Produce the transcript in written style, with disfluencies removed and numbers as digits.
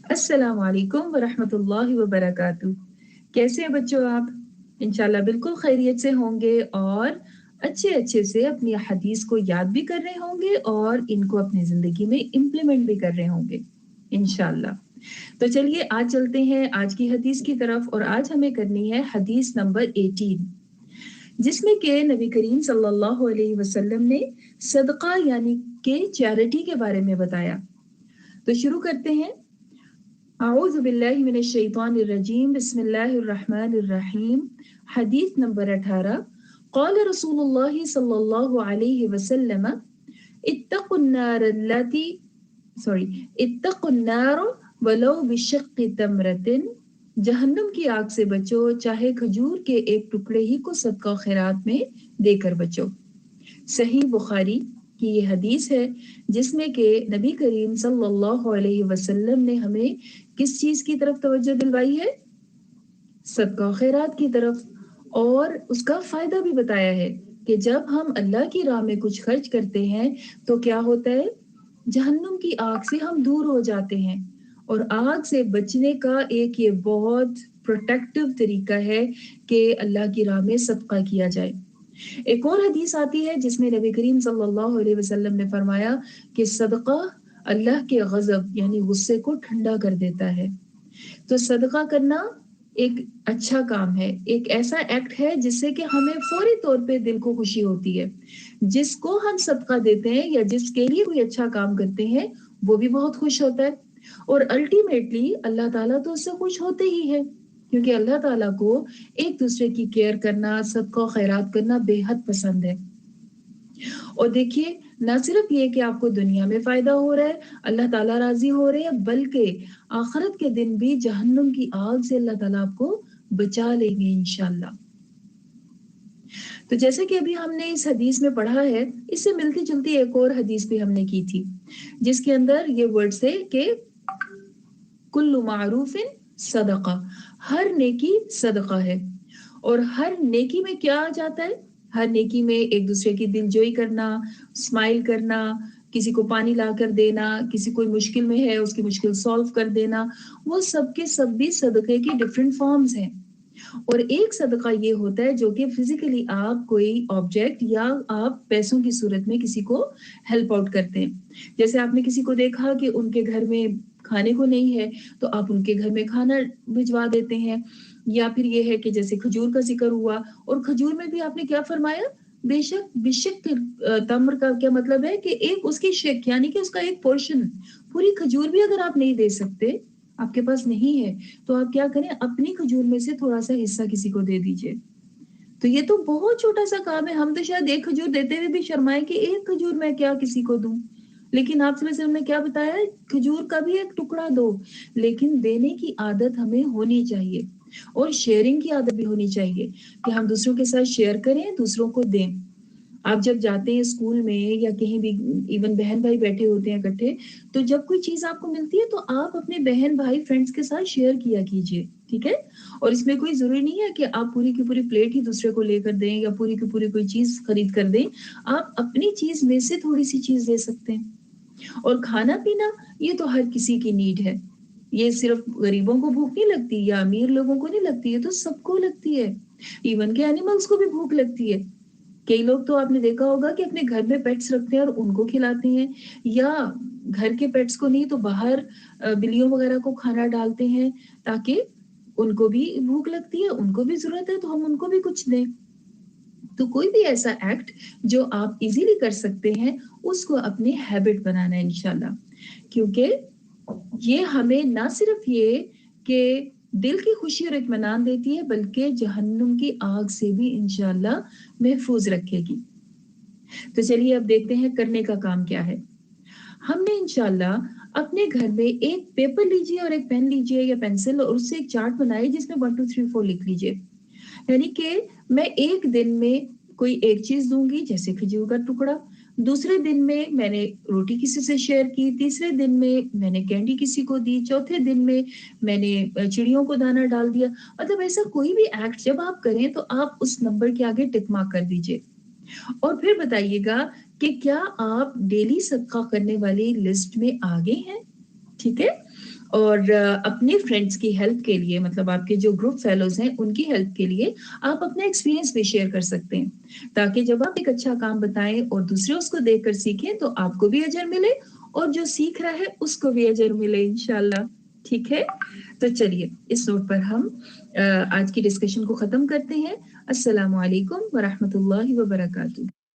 अस्सलाम वालेकुम वरहमतुल्लाहि वबरकातुह। कैसे हैं बच्चों आप? इंशाल्लाह बिल्कुल खैरियत से होंगे और अच्छे अच्छे से अपनी हदीस को याद भी कर रहे होंगे और इनको अपनी जिंदगी में इम्प्लीमेंट भी कर रहे होंगे इंशाल्लाह। तो चलिए आज चलते हैं आज की हदीस की तरफ और आज हमें करनी है हदीस नंबर 18, जिसमें के नबी करीम सल्लल्लाहु अलैहि वसल्लम ने सदका यानी के चैरिटी के बारे में बताया। तो शुरू करते हैं। आऊज़ु बिल्लाहि मिनश शैतानिर रजीम, बिस्मिल्लाहिर रहमानिर रहीम। हदीस नंबर 18। क़ाल रसूलुल्लाह सल्लल्लाहु अलैहि वसल्लम इत्तक़ुन नार अल्लती इत्तक़ुन नार वलो बिशिक्क़ि तमरतिन। जहन्नुम की आग से बचो चाहे खजूर के एक टुकड़े ही को सदका खैरात में देकर बचो। सही बुखारी की ये हदीस है जिसमें के नबी करीम सल्लल्लाहु अलैहि वसल्लम ने हमें किस चीज की तरफ तवज्जो दिलवाई है? सदका खैरात की तरफ, और उसका फायदा भी बताया है कि जब हम अल्लाह की राह में कुछ खर्च करते हैं तो क्या होता है, जहन्नुम की आग से हम दूर हो जाते हैं। और आग से बचने का एक ये बहुत प्रोटेक्टिव तरीका है कि अल्लाह की राह में सदका किया जाए। एक और हदीस आती है जिसमें नबी करीम सल्लल्लाहु अलैहि वसल्लम ने फरमाया कि सदका अल्लाह के गजब यानी गुस्से को ठंडा कर देता है। तो सदका करना एक अच्छा काम है, एक ऐसा एक्ट है जिससे कि हमें फौरी तौर पे दिल को खुशी होती है। जिसको हम सदका देते हैं या जिसके लिए कोई अच्छा काम करते हैं वो भी बहुत खुश होता है और अल्टीमेटली अल्लाह ताला तो उससे खुश होते ही है, क्योंकि अल्लाह ताला को एक दूसरे की केयर करना, सदका खैरात करना बेहद पसंद है। और देखिए, ना सिर्फ ये कि आपको दुनिया में फायदा हो रहा है, अल्लाह ताला राजी हो रहे हैं, बल्कि आखिरत के दिन भी जहन्नुम की आग से अल्लाह ताला आपको बचा लेंगे इंशाल्लाह। तो जैसे कि अभी हमने इस हदीस में पढ़ा है, इससे मिलती जुलती एक और हदीस भी हमने की थी जिसके अंदर ये वर्ड्स है कि कुल्लु मारूफिन सदका, हर नेकी सदका है। और हर नेकी में क्या आ जाता है? हर नेकी में एक दूसरे की दिलजोई करना, स्माइल करना, किसी को पानी ला कर देना, किसी कोई मुश्किल में है उसकी मुश्किल सॉल्व कर देना, वो सब के सब भी सदक़े की डिफरेंट फॉर्म्स हैं। और एक सदका ये होता है जो कि फिजिकली आप कोई ऑब्जेक्ट या आप पैसों की सूरत में किसी को हेल्प आउट करते हैं। जैसे आपने किसी को देखा कि उनके घर में खाने को नहीं है तो आप उनके घर में खाना भिजवा देते हैं। या फिर ये है कि जैसे खजूर का जिक्र हुआ, और खजूर में भी आपने क्या फरमाया? बेशक बिशक तम्र का क्या मतलब है कि एक उसकी शेक यानी कि उसका एक पोर्शन, पूरी खजूर भी अगर आप नहीं दे सकते, आपके पास नहीं है, तो आप क्या करें, अपनी खजूर में से थोड़ा सा हिस्सा किसी को दे दीजिए। तो ये तो बहुत छोटा सा काम है, हम तो शायद एक खजूर देते हुए भी शर्माए कि एक खजूर मैं क्या किसी को दूं, लेकिन आप में से हमने क्या बताया है, खजूर का भी एक टुकड़ा दो। लेकिन देने की आदत हमें होनी चाहिए और शेयरिंग की आदत भी होनी चाहिए कि हम दूसरों के साथ शेयर करें, दूसरों को दें। आप जब जाते हैं स्कूल में या कहीं भी, इवन बहन भाई बैठे होते हैं इकट्ठे, तो जब कोई चीज आपको मिलती है तो आप अपने बहन भाई फ्रेंड्स के साथ शेयर किया कीजिए, ठीक है? और इसमें कोई जरूरी नहीं है कि आप पूरी की पूरी प्लेट ही दूसरे को लेकर दें या पूरी की पूरी कोई चीज खरीद कर दें। आप अपनी चीज में से थोड़ी सी चीज दे सकते हैं। और खाना पीना ये तो हर किसी की नीड है, ये सिर्फ गरीबों को भूख नहीं लगती या अमीर लोगों को नहीं लगती, है तो सबको लगती है। इवन के एनिमल्स को भी भूख लगती है। कई लोग तो आपने देखा होगा कि अपने घर में पेट्स रखते हैं और उनको खिलाते हैं, या घर के पेट्स को नहीं तो बाहर बिल्लियों वगैरह को खाना डालते हैं ताकि उनको भी भूख लगती है, उनको भी जरूरत है तो हम उनको भी कुछ दें। तो कोई भी ऐसा एक्ट जो आप इजीली कर सकते हैं उसको अपनी हैबिट बनाना है इंशाल्लाह, क्योंकि ये हमें ना सिर्फ ये कि दिल की खुशी और इत्मीनान देती है, बल्कि जहन्नुम की आग से भी इंशाल्लाह महफूज रखेगी। तो चलिए अब देखते हैं करने का काम क्या है। हमने इंशाल्लाह अपने घर में एक पेपर लीजिए और एक पेन लीजिए या पेंसिल, और उससे एक चार्ट बनाइए जिसमें 1 2 3 4 लिख लीजिए। यानी कि मैं एक दिन में कोई एक चीज दूंगी, जैसे खजूर का टुकड़ा, दूसरे दिन में मैंने रोटी किसी से शेयर की, तीसरे दिन में मैंने कैंडी किसी को दी, चौथे दिन में मैंने चिड़ियों को दाना डाल दिया। मतलब ऐसा कोई भी एक्ट जब आप करें तो आप उस नंबर के आगे टिक मार्क कर दीजिए और फिर बताइएगा कि क्या आप डेली सदका करने वाली लिस्ट में आगे हैं, ठीक है? اور اپنے فرینڈس کی ہیلپ کے لیے مطلب آپ کے جو گروپ فیلوز ہیں ان کی ہیلپ کے لیے آپ اپنا ایکسپیرینس بھی شیئر کر سکتے ہیں تاکہ جب آپ ایک اچھا کام بتائیں اور دوسرے اس کو دیکھ کر سیکھیں تو آپ کو بھی اجر ملے اور جو سیکھ رہا ہے اس کو بھی اجر ملے انشاءاللہ. ٹھیک ہے، تو چلیے اس نوٹ پر ہم آج کی ڈسکشن کو ختم کرتے ہیں. السلام علیکم ورحمۃ اللہ وبرکاتہ.